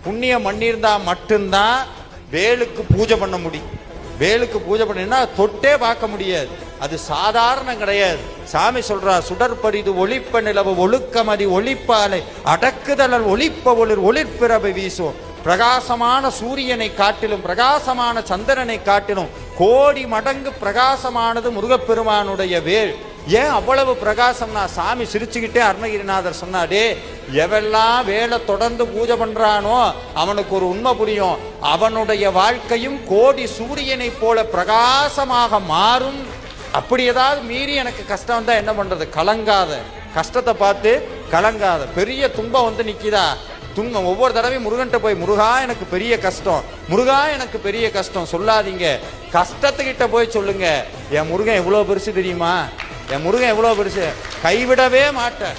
புண்ணியம் பண்ணியிருந்தா மட்டும்தான் வேலுக்கு பூஜை பண்ண முடியும். வேலுக்கு பூஜை பண்ணினா தொட்டே பார்க்க முடியாது, அது சாதாரணம் கிடையாது. சாமி சொல்றா, சுடற்பரிது ஒளிப்ப நிலவு ஒழுக்கமதி ஒளிப்பாலை அடக்குதலல் ஒளிப்ப ஒளிர் ஒளிர்பிறவை வீசும். பிரகாசமான சூரியனை காட்டிலும் பிரகாசமான சந்திரனை காட்டிலும் கோடி மடங்கு பிரகாசமானது முருகப்பெருமானுடைய வேல். ஏன் அவ்வளவு பிரகாசம்னா, சாமி சிரிச்சுக்கிட்டே அருணகிரிநாதர் சொன்னாடே, எவெல்லாம் வேலை தொடர்ந்து பூஜை பண்றானோ அவனுக்கு ஒரு உண்மை புரியும், அவனுடைய வாழ்க்கையும் கோடி சூரியனை போல பிரகாசமாக மாறும். அப்படி ஏதாவது மீறி எனக்கு கஷ்டம் வந்தா என்ன பண்றது, கலங்காத, கஷ்டத்தை பார்த்து கலங்காத. பெரிய துன்பம் வந்து நிக்குதா, துன்பம் ஒவ்வொரு தடவையும் முருகன்ட்ட போய், முருகா எனக்கு பெரிய கஷ்டம், முருகா எனக்கு பெரிய கஷ்டம் சொல்லாதீங்க, கஷ்டத்துக்கிட்ட போய் சொல்லுங்க, என் முருகன் எவ்வளவு பெருசு தெரியுமா, என் முருகன் எவ்வளவு பெருசு, கைவிடவே மாட்டேன்.